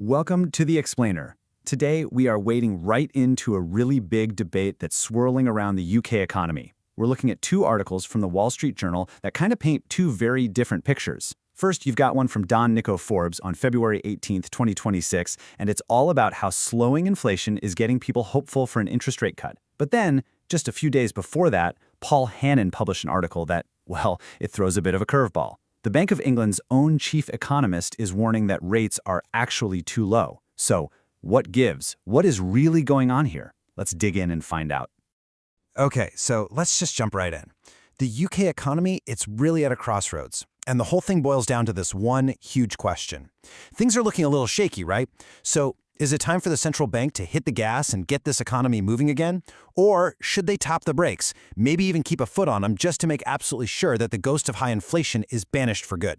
Welcome to The Explainer. Today, we are wading right into a really big debate that's swirling around the UK economy. We're looking at two articles from the Wall Street Journal that kind of paint two very different pictures. First, you've got one from Don Nico Forbes on February 18th, 2026, and it's all about how slowing inflation is getting people hopeful for an interest rate cut. But then, just a few days before that, Paul Hannon published an article that, well, it throws a bit of a curveball. The Bank of England's own chief economist is warning that rates are actually too low. So, what gives? What is really going on here? Let's dig in and find out. Okay, so let's just jump right in. The UK economy, it's really at a crossroads. And the whole thing boils down to this one huge question. Things are looking a little shaky, right? So, is it time for the central bank to hit the gas and get this economy moving again? Or should they tap the brakes, maybe even keep a foot on them just to make absolutely sure that the ghost of high inflation is banished for good?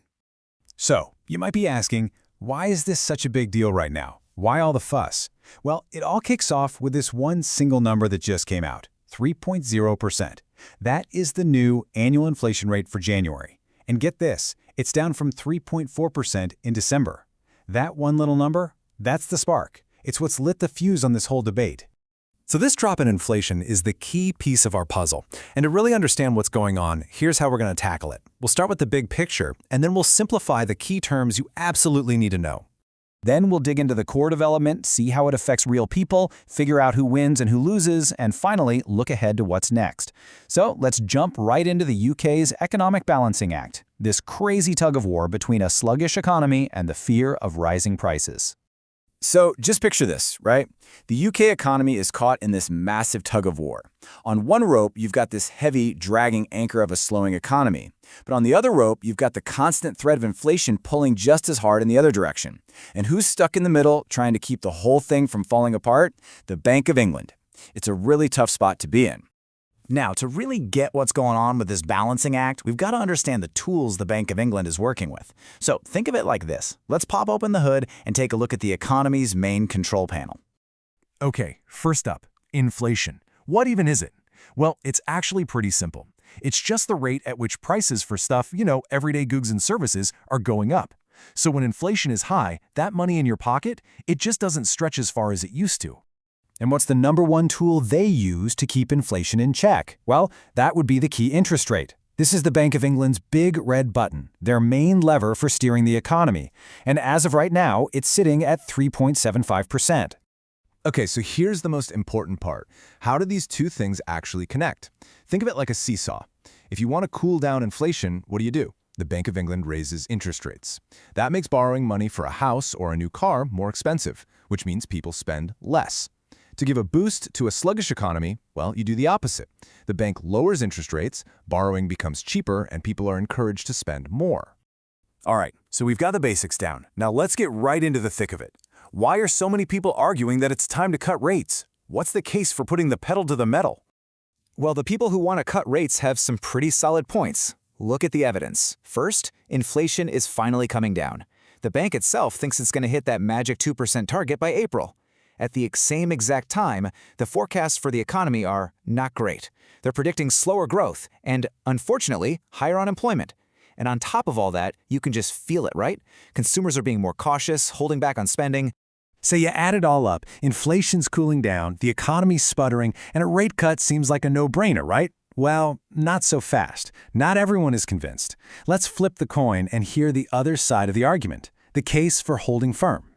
So, you might be asking, why is this such a big deal right now? Why all the fuss? Well, it all kicks off with this one single number that just came out, 3.0%. That is the new annual inflation rate for January. And get this, it's down from 3.4% in December. That one little number, that's the spark. It's what's lit the fuse on this whole debate. So this drop in inflation is the key piece of our puzzle. And to really understand what's going on, here's how we're going to tackle it. We'll start with the big picture, and then we'll simplify the key terms you absolutely need to know. Then we'll dig into the core development, see how it affects real people, figure out who wins and who loses, and finally, look ahead to what's next. So let's jump right into the UK's Economic Balancing Act, this crazy tug-of-war between a sluggish economy and the fear of rising prices. So just picture this, right? The UK economy is caught in this massive tug-of-war. On one rope, you've got this heavy, dragging anchor of a slowing economy. But on the other rope, you've got the constant threat of inflation pulling just as hard in the other direction. And who's stuck in the middle, trying to keep the whole thing from falling apart? The Bank of England. It's a really tough spot to be in. Now, to really get what's going on with this balancing act, we've got to understand the tools the Bank of England is working with. So think of it like this. Let's pop open the hood and take a look at the economy's main control panel. Okay, first up, inflation. What even is it? Well, it's actually pretty simple. It's just the rate at which prices for stuff, everyday goods and services, are going up. So when inflation is high, that money in your pocket, it just doesn't stretch as far as it used to. And what's the number one tool they use to keep inflation in check? Well, that would be the key interest rate. This is the Bank of England's big red button, their main lever for steering the economy. And as of right now, it's sitting at 3.75%. Okay, so here's the most important part. How do these two things actually connect? Think of it like a seesaw. If you want to cool down inflation, what do? The Bank of England raises interest rates. That makes borrowing money for a house or a new car more expensive, which means people spend less. To give a boost to a sluggish economy, well, you do the opposite. The bank lowers interest rates, borrowing becomes cheaper, and people are encouraged to spend more. All right, so we've got the basics down. Now let's get right into the thick of it. Why are so many people arguing that it's time to cut rates? What's the case for putting the pedal to the metal? Well, the people who want to cut rates have some pretty solid points. Look at the evidence. First, inflation is finally coming down. The bank itself thinks it's going to hit that magic 2% target by April. At the same exact time, the forecasts for the economy are not great. They're predicting slower growth and, unfortunately, higher unemployment. And on top of all that, you can just feel it, right? Consumers are being more cautious, holding back on spending. So you add it all up, inflation's cooling down, the economy's sputtering, and a rate cut seems like a no-brainer, right? Well, not so fast. Not everyone is convinced. Let's flip the coin and hear the other side of the argument, the case for holding firm.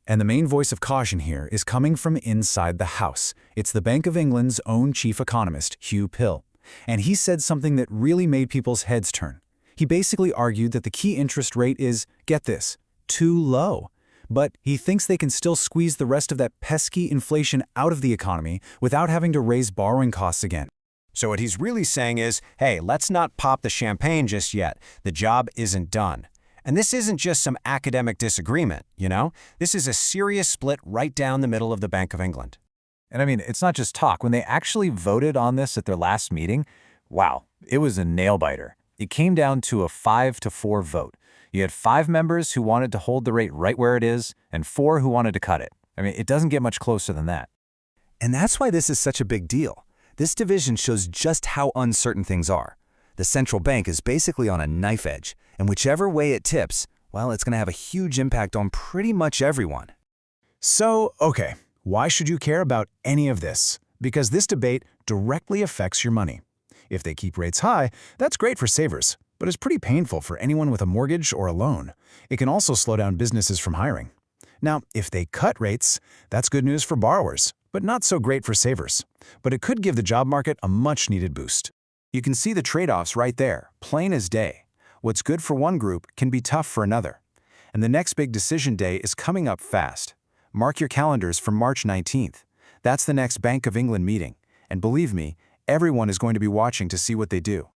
And the main voice of caution here is coming from inside the House. It's the Bank of England's own chief economist, Hugh Pill. And he said something that really made people's heads turn. He basically argued that the key interest rate is, get this, too low. But he thinks they can still squeeze the rest of that pesky inflation out of the economy without having to raise borrowing costs again. So what he's really saying is, hey, let's not pop the champagne just yet. The job isn't done. And this isn't just some academic disagreement, This is a serious split right down the middle of the Bank of England. And I mean, it's not just talk. When they actually voted on this at their last meeting, wow, it was a nail-biter. It came down to a 5-4 vote. You had 5 members who wanted to hold the rate right where it is, and 4 who wanted to cut it. I mean, it doesn't get much closer than that. And that's why this is such a big deal. This division shows just how uncertain things are. The central bank is basically on a knife edge, and whichever way it tips, well, it's going to have a huge impact on pretty much everyone. So, okay, why should you care about any of this? Because this debate directly affects your money. If they keep rates high, that's great for savers, but it's pretty painful for anyone with a mortgage or a loan. It can also slow down businesses from hiring. Now, if they cut rates, that's good news for borrowers, but not so great for savers. But it could give the job market a much-needed boost. You can see the trade-offs right there, plain as day. What's good for one group can be tough for another. And the next big decision day is coming up fast. Mark your calendars for March 19th. That's the next Bank of England meeting. And believe me, everyone is going to be watching to see what they do.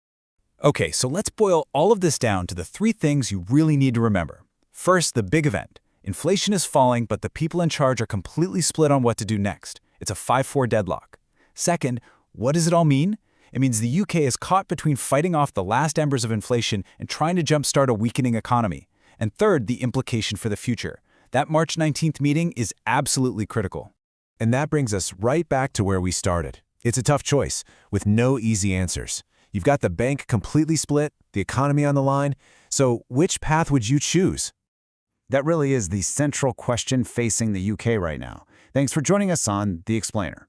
Okay, so let's boil all of this down to the 3 things you really need to remember. First, the big event. Inflation is falling, but the people in charge are completely split on what to do next. It's a 5-4 deadlock. Second, what does it all mean? It means the UK is caught between fighting off the last embers of inflation and trying to jumpstart a weakening economy. And third, the implication for the future. That March 19th meeting is absolutely critical. And that brings us right back to where we started. It's a tough choice, with no easy answers. You've got the bank completely split, the economy on the line, so which path would you choose? That really is the central question facing the UK right now. Thanks for joining us on The Explainer.